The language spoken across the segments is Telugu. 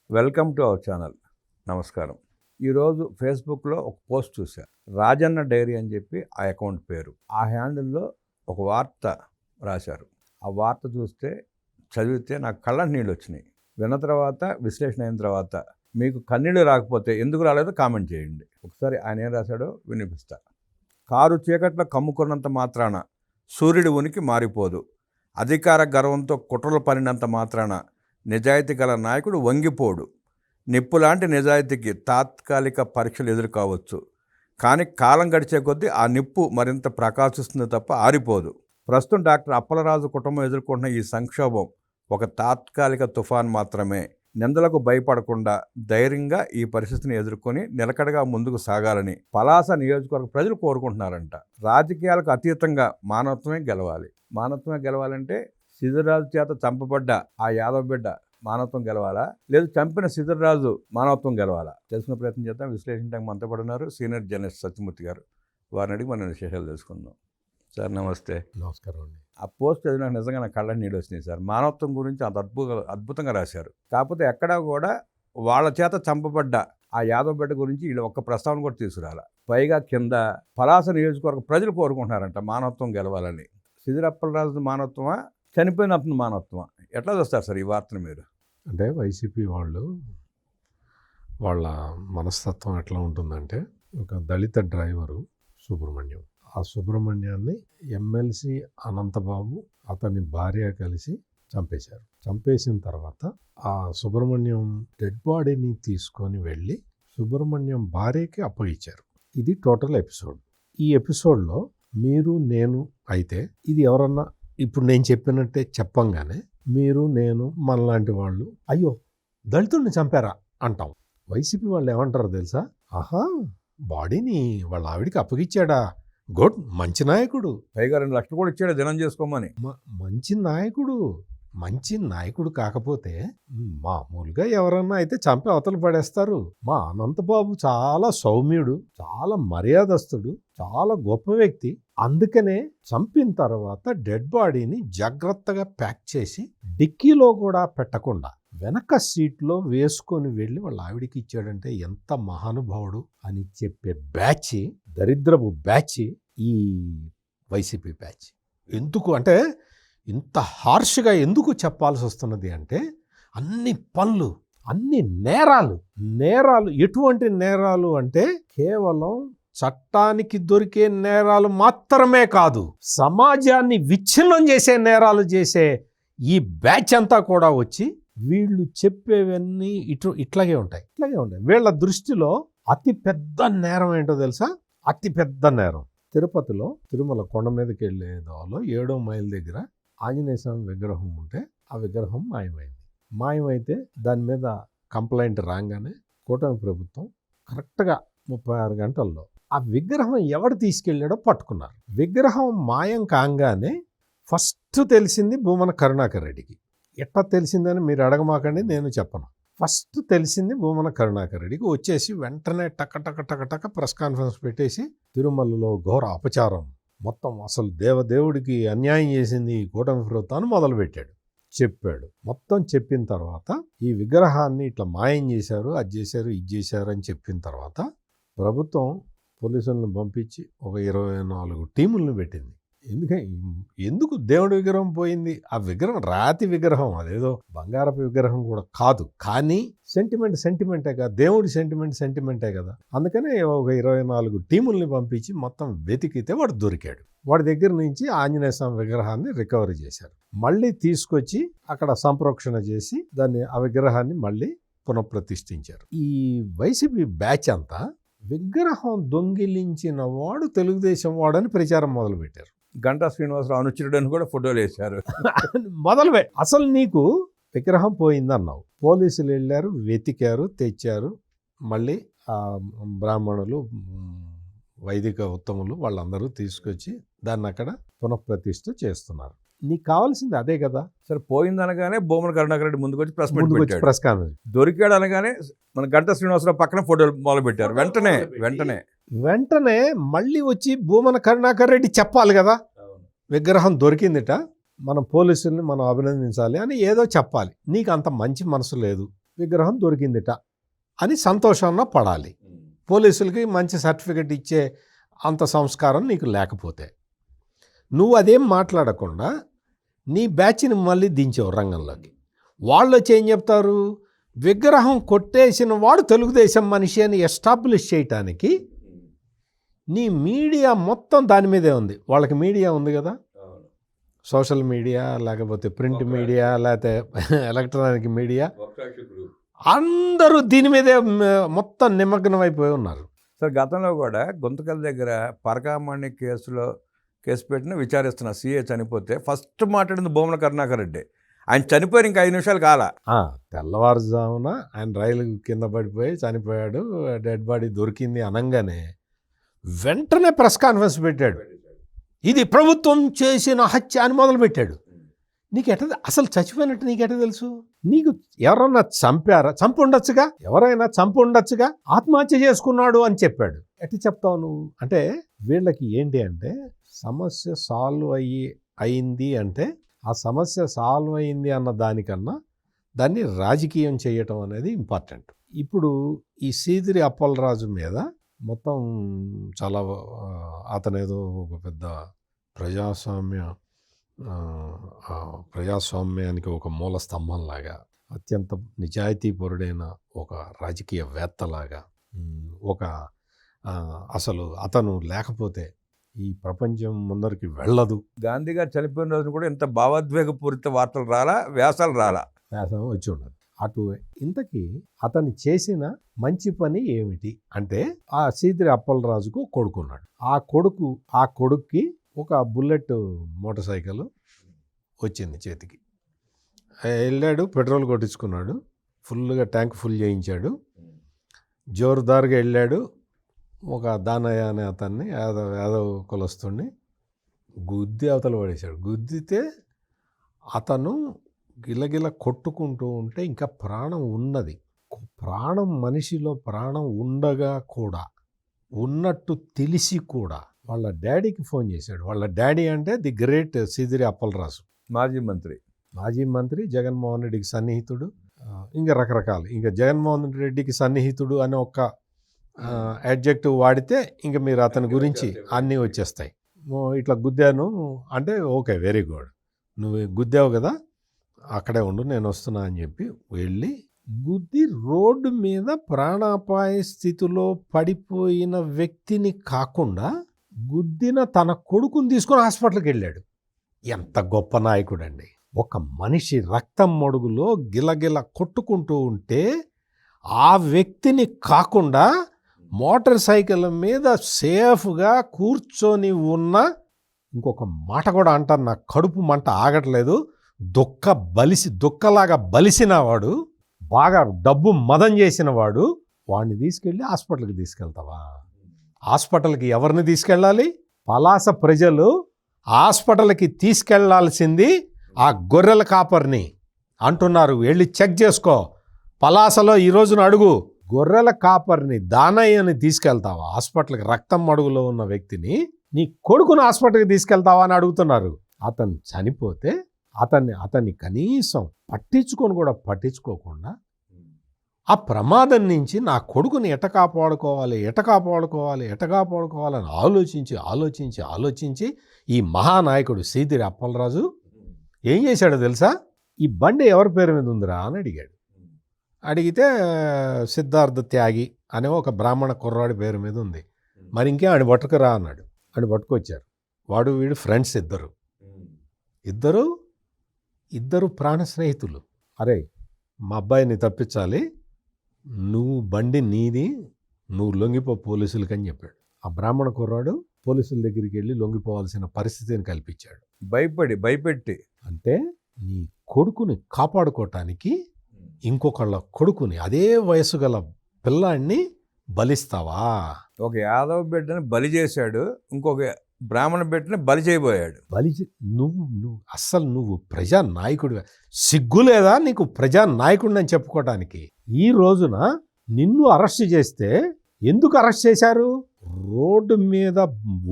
Welcome to our channel. నమస్కారం. ఈరోజు ఫేస్బుక్లో ఒక పోస్ట్ చూశా. రాజన్న డైరీ అని చెప్పి ఆ అకౌంట్ పేరు. ఆ హ్యాండిల్లో ఒక వార్త రాశారు. ఆ వార్త చూస్తే చదివితే నాకు కళ్ళ నీళ్ళు వచ్చినాయి. విన్న తర్వాత విశ్లేషణ అయిన తర్వాత మీకు కన్నీళ్ళు రాకపోతే ఎందుకు రాలేదో కామెంట్ చేయండి. ఒకసారి ఆయన ఏం రాశాడో వినిపిస్తా. కారు చీకట్లో కమ్ముకున్నంత మాత్రాన సూర్యుడి ఉనికి మారిపోదు. అధికార గర్వంతో కుట్రలు పనినంత మాత్రాన నిజాయితీ గల నాయకుడు వంగిపోడు. నిప్పులాంటి నిజాయితీకి తాత్కాలిక పరీక్షలు ఎదురు కావచ్చు, కానీ కాలం గడిచే కొద్దీ ఆ నిప్పు మరింత ప్రకాశిస్తుంది తప్ప ఆరిపోదు. ప్రస్తుతం డాక్టర్ అప్పలరాజు కుటుంబం ఎదుర్కొంటున్న ఈ సంక్షోభం ఒక తాత్కాలిక తుఫాన్ మాత్రమే. నిందలకు భయపడకుండా ధైర్యంగా ఈ పరిస్థితిని ఎదుర్కొని నిలకడగా ముందుకు సాగాలని పలాస నియోజకవర్గ ప్రజలు కోరుకుంటున్నారంట. రాజకీయాలకు అతీతంగా మానవత్వమే గెలవాలి. మానవత్వమే గెలవాలంటే సిద్ధరాజు చేత చంపబడ్డ ఆ యాదవ్ బిడ్డ మానవత్వం గెలవాలా, లేదు చంపిన సిద్ధరాజు మానవత్వం గెలవాలా? తెలుసుకునే ప్రయత్నం చేద్దాం. విశ్లేషించడానికి మనతో పడున్నారు సీనియర్ జర్నలిస్ట్ సత్యమూర్తి గారు. వారిని అడిగి మనం విశేషాలు తెలుసుకుందాం. సార్ నమస్తే. నమస్కారం అండి. ఆ పోస్ట్ చదివినాక నిజంగా నాకు కళ్ళ నీళ్ళు వచ్చినాయి సార్. మానవత్వం గురించి అంత అద్భుతంగా రాశారు. కాకపోతే ఎక్కడా కూడా వాళ్ళ చేత చంపబడ్డ ఆ యాదవ్ బిడ్డ గురించి వీళ్ళు ఒక్క ప్రస్తావన కూడా తీసుకురాల. పైగా కింద పలాస నియోజకవర్గ ప్రజలు కోరుకుంటున్నారంట మానవత్వం గెలవాలని. సిద్ధరప్పలరాజు మానవత్వమా, చనిపోయిన అతను మానవత్వమా? ఎట్లా చూస్తారు సార్ ఈ వార్తను మీరు? అంటే వైసీపీ వాళ్ళు వాళ్ళ మనస్తత్వం ఎట్లా ఉంటుందంటే, ఒక దళిత డ్రైవరు సుబ్రహ్మణ్యం, ఆ సుబ్రహ్మణ్యాన్ని ఎమ్మెల్సీ అనంతబాబు అతని భార్య కలిసి చంపేశారు. చంపేసిన తర్వాత ఆ సుబ్రహ్మణ్యం డెడ్ బాడీని తీసుకొని వెళ్ళి సుబ్రహ్మణ్యం భార్యకి అప్పగించారు. ఇది టోటల్ ఎపిసోడ్. ఈ ఎపిసోడ్లో మీరు నేను అయితే ఇది ఎవరన్నా ఇప్పుడు నేను చెప్పినట్టే చెప్పంగానే మీరు నేను మనలాంటి వాళ్ళు అయ్యో దళితుడిని చంపారా అంటాం. వైసీపీ వాళ్ళు ఏమంటారో తెలుసా? ఆహా, బాడీని వాళ్ళ ఆవిడికి అప్పగిచ్చాడా, గుడ్, మంచి నాయకుడు, పైగా 2 లక్షలు కూడా ఇచ్చాడు దినం చేసుకోమని. మంచి నాయకుడు కాకపోతే మామూలుగా ఎవరన్నా అయితే చంపి అవతల పడేస్తారు. మా అనంతబాబు చాలా సౌమ్యుడు, చాలా మర్యాదస్తుడు, చాలా గొప్ప వ్యక్తి. అందుకనే చంపిన తర్వాత డెడ్ బాడీని జాగ్రత్తగా ప్యాక్ చేసి డిక్కీలో కూడా పెట్టకుండా వెనక సీట్లో వేసుకొని వెళ్ళి వాళ్ళ ఆవిడికి ఇచ్చాడంటే ఎంత మహానుభావుడు అని చెప్పే బ్యాచ్, దరిద్రపు బ్యాచ్ ఈ వైసీపీ బ్యాచ్. ఎందుకు అంటే ఇంత హార్ష్గా ఎందుకు చెప్పాల్సి వస్తున్నది అంటే, అన్ని పనులు, అన్ని నేరాలు ఎటువంటి నేరాలు అంటే కేవలం చట్టానికి దొరికే నేరాలు మాత్రమే కాదు, సమాజాన్ని విచ్ఛిన్నం చేసే నేరాలు చేసే ఈ బ్యాచ్ అంతా కూడా వచ్చి వీళ్ళు చెప్పేవన్నీ ఇట్లాగే ఉంటాయి. వీళ్ళ దృష్టిలో అతి పెద్ద నేరం ఏంటో తెలుసా? అతి పెద్ద నేరం తిరుపతిలో తిరుమల కొండ మీదకి వెళ్ళే దాలో 7వ మైల్ దగ్గర ఆంజనేయ స్వామి విగ్రహం ఉంటే ఆ విగ్రహం మాయమైతే దాని మీద కంప్లైంట్ రాగానే కూటమి ప్రభుత్వం కరెక్ట్గా 36 గంటల్లో ఆ విగ్రహం ఎవడు తీసుకెళ్ళాడో పట్టుకున్నారు. విగ్రహం మాయం కాగానే ఫస్ట్ తెలిసింది భూమన కరుణాకర్ రెడ్డికి. ఎట్లా తెలిసిందని మీరు అడగమాకండి, నేను చెప్పను. ఫస్ట్ తెలిసింది భూమన కరుణాకర్ రెడ్డికి. వచ్చేసి వెంటనే టక ప్రెస్ కాన్ఫరెన్స్ పెట్టేసి తిరుమలలో ఘోర అపచారం, మొత్తం అసలు దేవదేవుడికి అన్యాయం చేసింది ఈ కూటమి ప్రభుత్వాన్ని మొదలుపెట్టాడు. చెప్పాడు. మొత్తం చెప్పిన తర్వాత ఈ విగ్రహాన్ని ఇట్లా మాయం చేశారు, అది చేశారు, ఇది చేశారు అని చెప్పిన తర్వాత ప్రభుత్వం పోలీసులను పంపించి ఒక 24 టీములను పెట్టింది. ఎందుకు దేవుడి విగ్రహం పోయింది? ఆ విగ్రహం రాతి విగ్రహం, అదేదో బంగారపు విగ్రహం కూడా కాదు, కానీ సెంటిమెంటే కదా, దేవుడి సెంటిమెంటే కదా. అందుకనే ఒక 24 టీముల్ని పంపించి మొత్తం వెతికితే వాడు దొరికాడు. వాడి దగ్గర నుంచి ఆంజనేయ స్వామి విగ్రహాన్ని రికవరీ చేశారు. మళ్ళీ తీసుకొచ్చి అక్కడ సంప్రోక్షణ చేసి ఆ విగ్రహాన్ని మళ్ళీ పునఃప్రతిష్ఠించారు. ఈ వైసీపీ బ్యాచ్ అంతా విగ్రహం దొంగిలించిన వాడు తెలుగుదేశం వాడని ప్రచారం మొదలుపెట్టారు. గంటా శ్రీనివాసరావు అనుచరుడు అని కూడా ఫోటోలు వేశారు. అసలు నీకు విగ్రహం పోయిందన్నావు, పోలీసులు వెళ్ళారు, వెతికారు, తెచ్చారు. మళ్ళీ బ్రాహ్మణులు, వైదిక ఉత్తములు వాళ్ళందరూ తీసుకొచ్చి దాన్ని అక్కడ పునఃప్రతిష్ఠ చేస్తున్నారు. నీకు కావాల్సింది అదే కదా. సరే, పోయిందనగానే భూమన కరుణాకర్ రెడ్డి ముందుకు వచ్చి ప్రెస్ కాన్ఫరెన్స్ దొరికాడు అనగానే మన గంటా శ్రీనివాసరావు పక్కన ఫోటోలు మొదలు పెట్టారు. వెంటనే మళ్ళీ వచ్చి భూమన కరుణాకర్ రెడ్డి చెప్పాలి కదా, విగ్రహం దొరికిందిట, మనం పోలీసుల్ని మనం అభినందించాలి అని ఏదో చెప్పాలి. నీకు అంత మంచి మనసు లేదు. విగ్రహం దొరికిందిట అని సంతోషాన్న పడాలి. పోలీసులకి మంచి సర్టిఫికెట్ ఇచ్చే అంత సంస్కారం నీకు లేకపోతే నువ్వు అదేం మాట్లాడకుండా నీ బ్యాచ్ని మళ్ళీ దించావు రంగంలోకి. వాళ్ళు వచ్చి ఏం చెప్తారు, విగ్రహం కొట్టేసిన వాడు తెలుగుదేశం మనిషి అని ఎస్టాబ్లిష్ చేయటానికి నీ మీడియా మొత్తం దాని మీదే ఉంది. వాళ్ళకి మీడియా ఉంది కదా, సోషల్ మీడియా లేకపోతే ప్రింట్ మీడియా లేకపోతే ఎలక్ట్రానిక్ మీడియా, అందరూ దీని మీదే మొత్తం నిమగ్నం అయిపోయి ఉన్నారు. సార్ గతంలో కూడా గుంతకల్ దగ్గర పరకామణి కేసు పెట్టిన విచారిస్తున్న సీఏ చనిపోతే ఫస్ట్ మాట్లాడింది భూమన కరుణాకర్ రెడ్డి. ఆయన చనిపోయారు ఇంకా 5 నిమిషాలు కాలా. తెల్లవారుజామున ఆయన రైలు కింద పడిపోయి చనిపోయాడు, డెడ్ బాడీ దొరికింది అనగానే వెంటనే ప్రెస్ కాన్ఫరెన్స్ పెట్టాడు. ఇది ప్రభుత్వం చేసిన హత్య అని మొదలుపెట్టాడు. నీకెట అసలు చచ్చిపోయినట్టు నీకెట తెలుసు? నీకు ఎవరన్నా చంపారా? చంపు ఉండొచ్చుగా, ఎవరైనా చంపు ఉండొచ్చుగా, ఆత్మహత్య చేసుకున్నాడు అని చెప్పాడు. ఎట్లా చెప్తావు నువ్వు? అంటే వీళ్ళకి ఏంటి అంటే సమస్య సాల్వ్ అయింది అంటే ఆ సమస్య సాల్వ్ అయింది అన్న దానికన్నా దాన్ని రాజకీయం చేయటం అనేది ఇంపార్టెంట్. ఇప్పుడు ఈ సీదిరి అప్పలరాజు మీద మొత్తం చాలా అతనేదో ఒక పెద్ద ప్రజాస్వామ్యానికి ఒక మూల స్తంభంలాగా, అత్యంత నిజాయితీపరుడైన ఒక రాజకీయవేత్తలాగా, ఒక అసలు అతను లేకపోతే ఈ ప్రపంచం ముందరికి వెళ్ళదు. గాంధీ గారు చనిపోయిన రోజున కూడా ఇంత భావోద్వేగపూరిత వార్తలు రాలా, వ్యాసాలు రాలా, వ్యాసం వచ్చి ఉండదు. అటు ఇంతకీ అతను చేసిన మంచి పని ఏమిటి అంటే, ఆ సీదిరి అప్పలరాజుకు కొడుకున్నాడు. ఆ కొడుక్కి ఒక బుల్లెట్ మోటార్ సైకిల్ వచ్చింది చేతికి. వెళ్ళాడు, పెట్రోల్ కొట్టించుకున్నాడు, ఫుల్గా ట్యాంక్ ఫుల్ చేయించాడు, జోరుదారుగా వెళ్ళాడు. ఒక దానయ్య అనే అతన్ని యాదవ్ కులస్తుడిని గుద్ది అవతల పడేశాడు. గుద్దితే అతను గిలగిల కొట్టుకుంటూ ఉంటే ఇంకా ప్రాణం ఉన్నది. మనిషిలో ప్రాణం ఉండగా కూడా, ఉన్నట్టు తెలిసి కూడా వాళ్ళ డాడీకి ఫోన్ చేశాడు. వాళ్ళ డాడీ అంటే ది గ్రేట్ సీదిరి అప్పలరాజు, మాజీ మంత్రి, జగన్మోహన్ రెడ్డికి సన్నిహితుడు, ఇంకా రకరకాలు. ఇంకా జగన్మోహన్ రెడ్డికి సన్నిహితుడు అనే ఒక అడ్జెక్టివ్ వాడితే ఇంకా మీరు అతని గురించి అన్నీ వచ్చేస్తాయి. ఇట్లా గుద్దాను అంటే ఓకే, వెరీ గుడ్, నువ్వు గుద్దావు కదా, అక్కడే ఉండు, నేను వస్తున్నా అని చెప్పి వెళ్ళి గుద్ది రోడ్డు మీద ప్రాణాపాయ స్థితిలో పడిపోయిన వ్యక్తిని కాకుండా గుద్దిన తన కొడుకుని తీసుకొని హాస్పిటల్కి వెళ్ళాడు. ఎంత గొప్ప నాయకుడండి! ఒక మనిషి రక్తం మడుగులో గిలగిల కొట్టుకుంటూ ఉంటే ఆ వ్యక్తిని కాకుండా మోటార్ సైకిల్ మీద సేఫ్గా కూర్చొని ఉన్న, ఇంకొక మాట కూడా అంటాను, నా కడుపు మంట ఆగట్లేదు, దుక్కలాగా బలిసిన వాడు, బాగా డబ్బు మదం చేసిన వాడు, వాడిని తీసుకెళ్ళి హాస్పిటల్కి తీసుకెళ్తావా? హాస్పిటల్కి ఎవరిని తీసుకెళ్ళాలి? పలాస ప్రజలు హాస్పిటల్కి తీసుకెళ్లాల్సింది ఆ గొర్రెల కాపర్ని అంటున్నారు. వెళ్ళి చెక్ చేసుకో, పలాసలో ఈ రోజున అడుగు, గొర్రెల కాపర్ని దానయ్యని తీసుకెళ్తావా హాస్పిటల్కి? రక్తం అడుగులో ఉన్న వ్యక్తిని నీ కొడుకును హాస్పిటల్కి తీసుకెళ్తావా అని అడుగుతున్నారు. అతను చనిపోతే అతన్ని కనీసం పట్టించుకోకుండా ఆ ప్రమాదం నుంచి నా కొడుకుని ఎట కాపాడుకోవాలి అని ఆలోచించి ఈ మహానాయకుడు సీదిరి అప్పలరాజు ఏం చేశాడో తెలుసా? ఈ బండి ఎవరి పేరు మీద ఉందిరా అని అడిగాడు. అడిగితే సిద్ధార్థ త్యాగి అనే ఒక బ్రాహ్మణ కుర్రాడి పేరు మీద ఉంది. మరి ఇంకే ఆడి పట్టుకురా అన్నాడు. ఆడి పట్టుకొచ్చారు. వాడు వీడు ఫ్రెండ్స్, ఇద్దరు ప్రాణ స్నేహితులు. అరే, మా అబ్బాయిని తప్పించాలి, నువ్వు బండి నీది, నువ్వు లొంగిపో పోలీసులకి అని చెప్పాడు. ఆ బ్రాహ్మణ కుర్రాడు పోలీసుల దగ్గరికి వెళ్ళి లొంగిపోవాల్సిన పరిస్థితిని కల్పించాడు. భయపెట్టి అంటే నీ కొడుకుని కాపాడుకోవటానికి ఇంకొకళ్ళ కొడుకుని, అదే వయసు గల పిల్లాడిని బలిస్తావా? ఒక యాదవ బిడ్డని బలి చేశాడు, ఇంకొక బ్రాహ్మణ బిడ్డని బలి చేయబోయాడు. నువ్వు ప్రజానాయకుడివా? సిగ్గు లేదా నీకు ప్రజానాయకుడిని అని చెప్పుకోవటానికి? ఈ రోజున నిన్ను అరెస్ట్ చేస్తే ఎందుకు అరెస్ట్ చేశారు? రోడ్డు మీద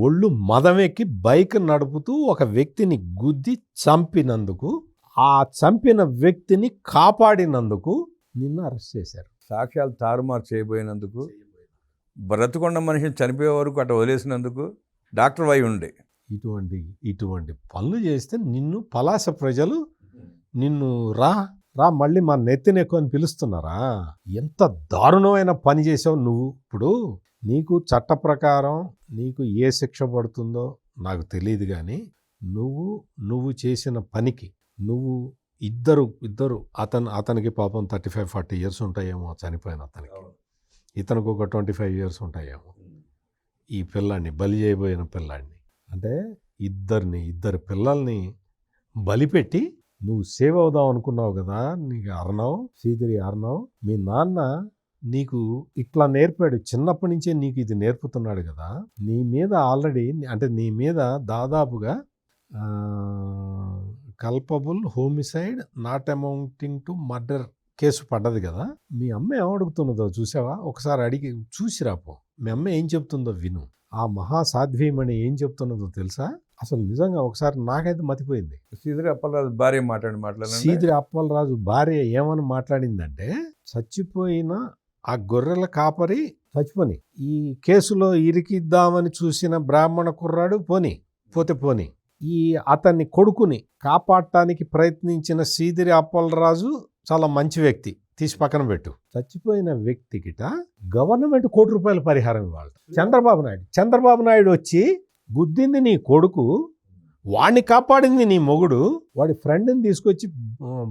ఒళ్ళు మదమెక్కి బైక్ నడుపుతూ ఒక వ్యక్తిని గుద్ది చంపినందుకు, ఆ చంపిన వ్యక్తిని కాపాడినందుకు నిన్ను అరెస్ట్ చేశారు. సాక్ష్యాలు తారుమారు చేయబోయినందుకు, బ్రతుకున్న మనిషిని చనిపోయే వరకు అట్లా వదిలేసినందుకు డాక్టర్ వై ఉండే ఇటువంటి పనులు చేస్తే నిన్ను పలాస ప్రజలు నిన్ను రా మళ్ళీ మా నెత్తినెక్కు అని పిలుస్తున్నారా? ఎంత దారుణమైన పని చేసావు నువ్వు. ఇప్పుడు నీకు చట్ట ప్రకారం నీకు ఏ శిక్ష పడుతుందో నాకు తెలియదు, కానీ నువ్వు చేసిన పనికి నువ్వు ఇద్దరు అతనికి పాపం 35-40 years ఉంటాయేమో చనిపోయిన అతనికి, ఇతనికి ఒక 25 years ఉంటాయేమో. ఈ పిల్లాన్ని బలి చేయబోయిన పిల్లాన్ని అంటే ఇద్దరు పిల్లల్ని బలిపెట్టి నువ్వు సేవ్ అవుదాం అనుకున్నావు కదా. నీకు సీదిరి అర్ణవ్ మీ నాన్న నీకు ఇట్లా నేర్పాడు, చిన్నప్పటి నుంచే నీకు ఇది నేర్పుతున్నాడు కదా. నీ మీద ఆల్రెడీ అంటే నీ మీద దాదాపుగా culpable homicide not amounting to murder case పడ్డది కదా. మీ అమ్మ ఏమడుగుతున్నదో చూసావా? ఒకసారి అడిగి చూసిరాపో. మీ అమ్మ ఏం చెప్తుందో విను. ఆ మహాసాధ్వీమణి ఏం చెప్తున్నదో తెలుసా? అసలు నిజంగా ఒకసారి నాకైతే మతిపోయింది. సీదిరి అప్పలరాజు భార్య మాట్లాడి సీదిరి అప్పలరాజు భార్య ఏమని మాట్లాడిందంటే, చచ్చిపోయిన ఆ గొర్రెల కాపరి చచ్చిపోని ఈ కేసులో ఇరికిద్దామని చూసిన బ్రాహ్మణ కుర్రాడు పోతే ఈ అతన్ని కొడుకుని కాపాడటానికి ప్రయత్నించిన సీదిరి అప్పలరాజు చాలా మంచి వ్యక్తి, తీసి పక్కన పెట్టు. చచ్చిపోయిన వ్యక్తికిట గవర్నమెంట్ ₹1 పరిహారం ఇవ్వాలి. చంద్రబాబు నాయుడు వచ్చి గుద్దింది నీ కొడుకు, వాడిని కాపాడింది నీ మొగుడు, వాడి ఫ్రెండ్ని తీసుకొచ్చి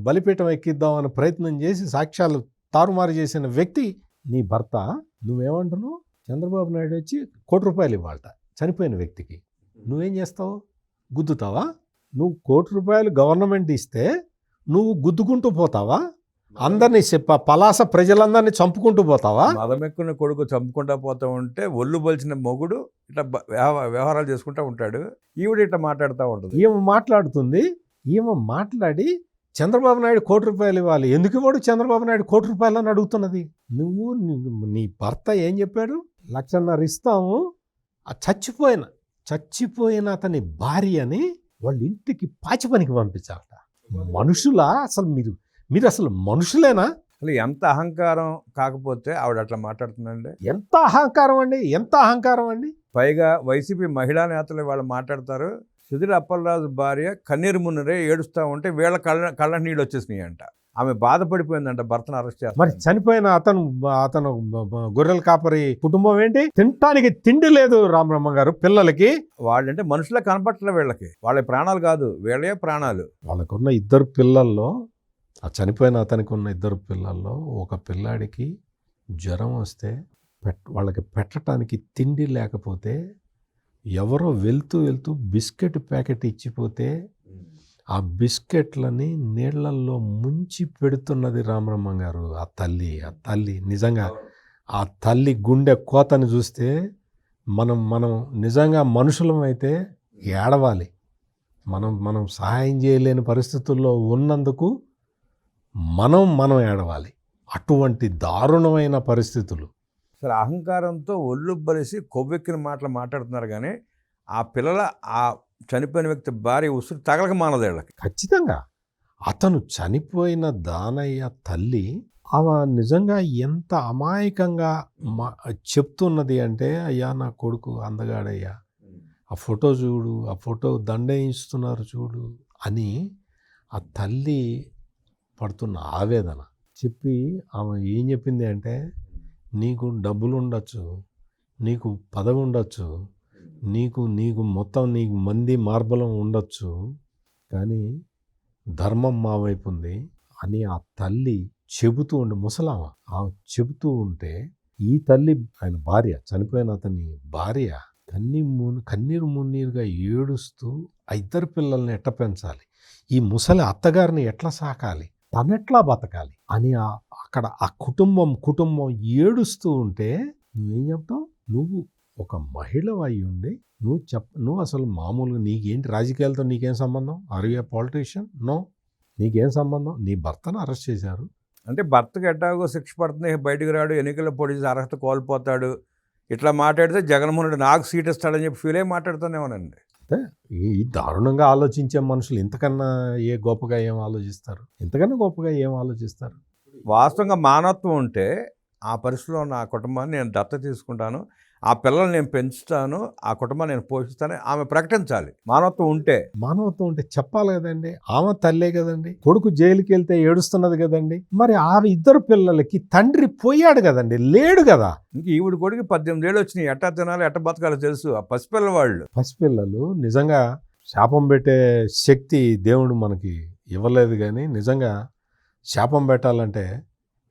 బలిపీఠం ఎక్కిద్దామని ప్రయత్నం చేసి సాక్ష్యాలు తారుమారు చేసిన వ్యక్తి నీ భర్త. నువ్వేమంటున్నావు? చంద్రబాబు నాయుడు వచ్చి ₹1 ఇవ్వాలట చనిపోయిన వ్యక్తికి. నువ్వేం చేస్తావు? గుద్దుతావా? నువ్వు ₹1 గవర్నమెంట్ ఇస్తే నువ్వు గుద్దుకుంటూ పోతావా? అందరినీ పలాస ప్రజలందరినీ చంపుకుంటూ పోతావా? మదమెక్కున్న కొడుకు చంపుకుంటా పోతా ఉంటే ఒళ్ళు బలిచిన మొగుడు ఇట్లా వ్యవహారాలు చేసుకుంటా ఉంటాడు. ఈవిడ ఇట్లా మాట్లాడుతూ ఉంటుంది. ఈమె మాట్లాడి చంద్రబాబు నాయుడు ₹1 ఇవ్వాలి. ఎందుకు ఇవ్వడు చంద్రబాబు నాయుడు ₹1 అని అడుగుతున్నది. నీ భర్త ఏం చెప్పాడు? 1,50,000 ఇస్తాము. ఆ చచ్చిపోయిన అతని భార్యని వాళ్ళ ఇంటికి పాచి పనికి పంపించాలట. మనుషులా అసలు? మీరు అసలు మనుషులేనా? అసలు ఎంత అహంకారం కాకపోతే ఆవిడ అట్లా మాట్లాడుతుందండి. ఎంత అహంకారం అండి. పైగా వైసీపీ మహిళా నేతలు వాళ్ళు మాట్లాడతారు. సీదిరి అప్పలరాజు భార్య కన్నీరు మున్నరే ఏడుస్తూ ఉంటే వీళ్ళ కళ్ళ నీళ్ళు వచ్చేసినాయి అంట. ఆమె బాధపడిపోయిందంట భర్తను అరెస్ట్ చేస్తారు. మరి చనిపోయిన అతను గొర్రెల కాపరి కుటుంబం ఏంటి? తినటానికి తిండి లేదు రామరమ్మ గారు పిల్లలకి. వాళ్ళంటే మనుషులే కనపట్లే వీళ్ళకి. వాళ్ళ ప్రాణాలు కాదు, వీళ్ళే ప్రాణాలు. వాళ్ళకున్న 2 పిల్లల్లో, ఆ చనిపోయిన అతనికి ఉన్న 2 పిల్లల్లో ఒక పిల్లాడికి జ్వరం వస్తే వాళ్ళకి పెట్టడానికి తిండి లేకపోతే ఎవరో వెళ్తూ బిస్కెట్ ప్యాకెట్ ఇచ్చిపోతే ఆ బిస్కెట్లని నీళ్లల్లో ముంచి పెడుతున్నది రామరమ్మ గారు. ఆ తల్లి నిజంగా ఆ తల్లి గుండె కోతని చూస్తే మనం నిజంగా మనుషులం అయితే ఏడవాలి. మనం సహాయం చేయలేని పరిస్థితుల్లో ఉన్నందుకు మనం ఏడవాలి. అటువంటి దారుణమైన పరిస్థితులు. అసలు అహంకారంతో ఒళ్ళు బలిసి కొవ్వెక్కిన మాటలు మాట్లాడుతున్నారు, కానీ ఆ పిల్లల ఆ చనిపోయిన వ్యక్తి భార్య ఉసురు తగలక మానదు వీళ్ళకి. ఖచ్చితంగా అతను చనిపోయిన దానయ్య తల్లి ఆమె నిజంగా ఎంత అమాయకంగా చెప్తున్నది అంటే, అయ్యా నా కొడుకు అందగాడయ్యా, ఆ ఫోటో చూడు, ఆ ఫోటో దండయిస్తున్నారు చూడు అని ఆ తల్లి పడుతున్న ఆవేదన చెప్పి ఆమె ఏం చెప్పింది అంటే, నీకు డబ్బులు ఉండొచ్చు, నీకు పదవి ఉండొచ్చు, నీకు మొత్తం నీకు మంది మార్బలం ఉండొచ్చు, కానీ ధర్మం మా వైపు ఉంది అని ఆ తల్లి చెబుతూ ఉండే ముసలామ చెబుతూ ఉంటే, ఈ తల్లి ఆయన భార్య, చనిపోయిన అతని భార్య కన్నీరు మున్నీరుగా ఏడుస్తూ ఆ 2 పిల్లల్ని ఎట్లా పెంచాలి, ఈ ముసలి అత్తగారిని ఎట్లా సాకాలి, తనెట్లా బతకాలి అని అక్కడ ఆ కుటుంబం ఏడుస్తూ ఉంటే నువ్వేం చెప్తావు? నువ్వు ఒక మహిళ అయి ఉండి నువ్వు అసలు మామూలుగా నీకేంటి రాజకీయాలతో నీకేం సంబంధం? Are you a politician? No, నీకేం సంబంధం? నీ భర్తను అరెస్ట్ చేశారు అంటే భర్తకు ఎట్టాగో శిక్ష పడుతుంది, బయటకు రాడు, ఎన్నికల్లో పోటీ చేసి అర్హత కోల్పోతాడు, ఇట్లా మాట్లాడితే జగన్మోహన్ రెడ్డి నాకు సీట్ ఇస్తాడని చెప్పి ఫీల్ అయ్యి మాట్లాడుతూనేమోనండి. అంటే ఈ దారుణంగా ఆలోచించే మనుషులు ఇంతకన్నా గొప్పగా ఏం ఆలోచిస్తారు? వాస్తవంగా మానవత్వం ఉంటే ఆ పరిస్థితిలో ఉన్న ఆ కుటుంబాన్ని నేను దత్త తీసుకుంటాను, ఆ పిల్లల్ని నేను పెంచుతాను, ఆ కుటుంబాన్ని నేను పోషిస్తాను ఆమె ప్రకటించాలి. మానవత్వం ఉంటే. మానవత్వం ఉంటే చెప్పాలి కదండి. ఆమె తల్లే కదండి. కొడుకు జైలుకి వెళ్తే ఏడుస్తున్నది కదండి. మరి ఆ ఇద్దరు పిల్లలకి తండ్రి పోయాడు కదండి, లేడు కదా. ఇంక ఈవిడ కొడుకు 18 ఏళ్ళు వచ్చినాయి, ఎట్టా తినాలి ఎట్ట బతకాలో తెలుసు. ఆ పసిపిల్లవాళ్ళు. పసిపిల్లలు నిజంగా శాపం పెట్టే శక్తి దేవుడు మనకి ఇవ్వలేదు, కానీ నిజంగా శాపం పెట్టాలంటే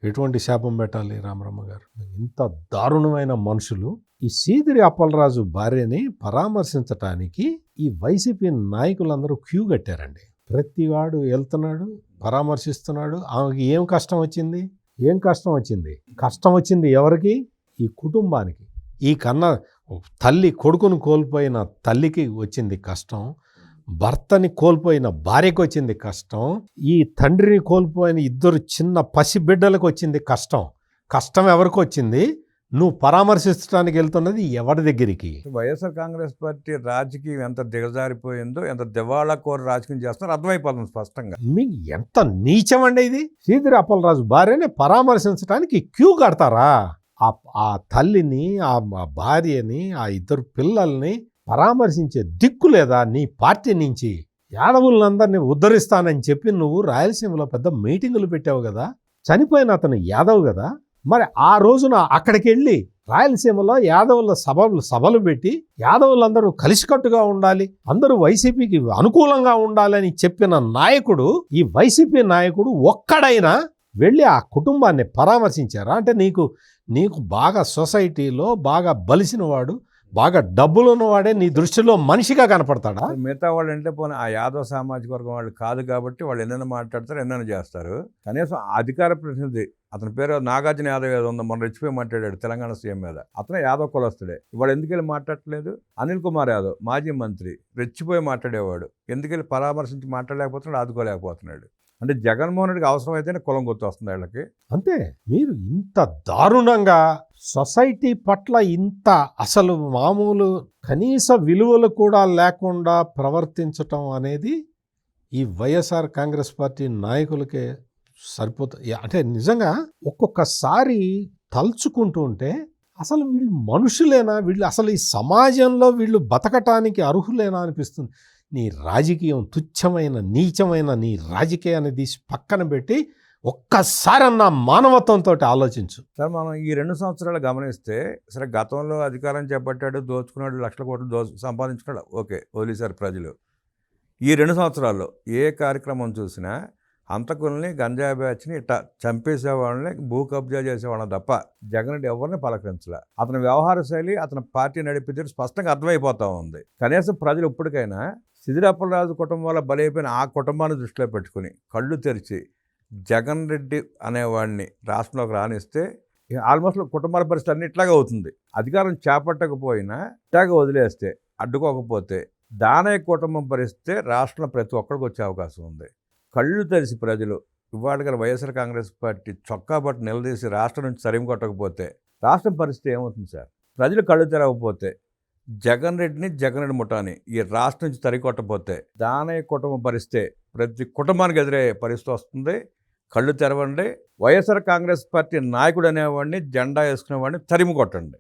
ఎటువంటి శాపం పెట్టాలి రామరమ్మ గారు? ఇంత దారుణమైన మనుషులు. ఈ సీదిరి అప్పలరాజు భార్యని పరామర్శించటానికి ఈ వైసీపీ నాయకులందరూ క్యూ కట్టారండి. ప్రతివాడు వెళ్తున్నాడు, పరామర్శిస్తున్నాడు. ఆమెకి ఏం కష్టం వచ్చింది? కష్టం వచ్చింది ఎవరికి? ఈ కుటుంబానికి. ఈ తల్లి కొడుకును కోల్పోయిన తల్లికి వచ్చింది కష్టం, భర్తని కోల్పోయిన భార్యకు వచ్చింది కష్టం, ఈ తండ్రిని కోల్పోయిన ఇద్దరు చిన్న పసిబిడ్డలకు వచ్చింది కష్టం. కష్టం ఎవరికి వచ్చింది? నువ్వు పరామర్శించడానికి వెళ్తున్నది ఎవరి దగ్గరికి? వైఎస్ఆర్ కాంగ్రెస్ పార్టీ రాజకీయం ఎంత దిగజారిపోయిందో, ఎంత దివాళా కోర రాజకీయం చేస్తున్నారో అర్థమైపోతుంది స్పష్టంగా. మీకు ఎంత నీచం అండి ఇది! సీదిరి అప్పలరాజు భార్యని పరామర్శించడానికి క్యూ కడతారా? ఆ తల్లిని, ఆ భార్యని, ఆ ఇద్దరు పిల్లల్ని పరామర్శించే దిక్కు లేదా నీ పార్టీ నుంచి? యాదవులందరినీ ఉద్ధరిస్తానని చెప్పి నువ్వు రాయలసీమలో పెద్ద మీటింగులు పెట్టావు కదా. చనిపోయిన అతను యాదవ్ కదా. మరి ఆ రోజున అక్కడికి వెళ్ళి రాయలసీమలో యాదవుల సభలు పెట్టి యాదవులందరూ కలిసికట్టుగా ఉండాలి, అందరూ వైసీపీకి అనుకూలంగా ఉండాలని చెప్పిన నాయకుడు, ఈ వైసీపీ నాయకుడు ఒక్కడైనా వెళ్ళి ఆ కుటుంబాన్ని పరామర్శించారా? అంటే నీకు బాగా సొసైటీలో బాగా బలిసిన వాడు, బాగా డబ్బులు ఉన్నవాడే నీ దృష్టిలో మనిషిగా కనపడతాడా? మిగతా వాళ్ళు అంటే పోనీ ఆ యాదవ్ సామాజిక వర్గం వాళ్ళు కాదు కాబట్టి వాళ్ళు ఎన్నైనా మాట్లాడతారు, ఎన్నైనా చేస్తారు. కనీసం అధికార ప్రతినిధి, అతని పేరు నాగార్జున యాదవ్ ఏదో ఉందో, మొన్న రెచ్చిపోయి మాట్లాడాడు తెలంగాణ సీఎం మీద. అతను యాదవ్ కులస్తుడే. ఇవాడు ఎందుకెళ్ళి మాట్లాడట్లేదు? అనిల్ కుమార్ యాదవ్ మాజీ మంత్రి రెచ్చిపోయి మాట్లాడేవాడు, ఎందుకెళ్ళి పరామర్శించి మాట్లాడలేకపోతున్నాడు, ఆదుకోలేకపోతున్నాడు. అంటే జగన్మోహన్ రెడ్డికి అవసరం అయితేనే కులం గుర్తొస్తుంది వీళ్ళకి. అంతే. మీరు ఇంత దారుణంగా సొసైటీ పట్ల ఇంత అసలు మామూలు కనీస విలువలు కూడా లేకుండా ప్రవర్తించటం అనేది ఈ వైఎస్ఆర్ కాంగ్రెస్ పార్టీ నాయకులకే సరిపోతుంది. అంటే నిజంగా ఒక్కొక్కసారి తలుచుకుంటూ ఉంటే అసలు వీళ్ళు మనుషులేనా? వీళ్ళు అసలు ఈ సమాజంలో వీళ్ళు బతకటానికి అర్హులేనా అనిపిస్తుంది. నీ రాజకీయం తుచ్చమైన నీచమైన నీ రాజకీయాన్ని తీసి పక్కన పెట్టి ఒక్కసారన్నా మానవత్వంతో ఆలోచించు. సార్, మనం ఈ 2 సంవత్సరాలు గమనిస్తే, సరే గతంలో అధికారం చేపట్టాడు, దోచుకున్నాడు, లక్షల కోట్లు సంపాదించుకున్నాడు, ఓకే, వదిలేశారు ప్రజలు. ఈ 2 సంవత్సరాల్లో ఏ కార్యక్రమం చూసినా హంతకుల్ని, గంజాయి బ్యాచ్ని, ఇట్లా చంపేసేవాళ్ళని, భూ కబ్జా చేసేవాళ్ళని తప్ప జగన్ రెడ్డి ఎవరిని పలకరించలే. అతని వ్యవహార శైలి, అతని పార్టీ నడిపితే స్పష్టంగా అర్థమైపోతూ ఉంది. కనీసం ప్రజలు ఇప్పటికైనా సీదిరి అప్పలరాజు కుటుంబం వల్ల బలైపోయిన ఆ కుటుంబాన్ని దృష్టిలో పెట్టుకుని కళ్ళు తెరిచి జగన్ రెడ్డి అనేవాడిని రాష్ట్రంలోకి రానిస్తే ఆల్మోస్ట్ కుటుంబాల పరిస్థితి అన్ని ఇట్లాగే అవుతుంది. అధికారం చేపట్టకపోయినా ఇట్లాగే వదిలేస్తే, అడ్డుకోకపోతే దానయ్య కుటుంబం పరిస్థితే రాష్ట్రంలో ప్రతి ఒక్కరికి వచ్చే అవకాశం ఉంది. కళ్ళు తెరిచి ప్రజలు ఇవాళ గల వైఎస్ఆర్ కాంగ్రెస్ పార్టీ చొక్కా బట్టు నిలదీసి రాష్ట్రం నుంచి తరిమి కొట్టకపోతే రాష్ట్రం పరిస్థితి ఏమవుతుంది సార్? ప్రజలు కళ్ళు తెరవకపోతే, జగన్ రెడ్డి ముఠాని ఈ రాష్ట్రం నుంచి తరికొట్టకపోతే దానయ్య కుటుంబం పరిస్థితే ప్రతి కుటుంబానికి ఎదురే పరిస్థితి వస్తుంది. కళ్ళు తెరవండి. వైఎస్ఆర్ కాంగ్రెస్ పార్టీ నాయకుడు అనేవాడిని, జెండా వేసుకునేవాడిని తరిమి కొట్టండి.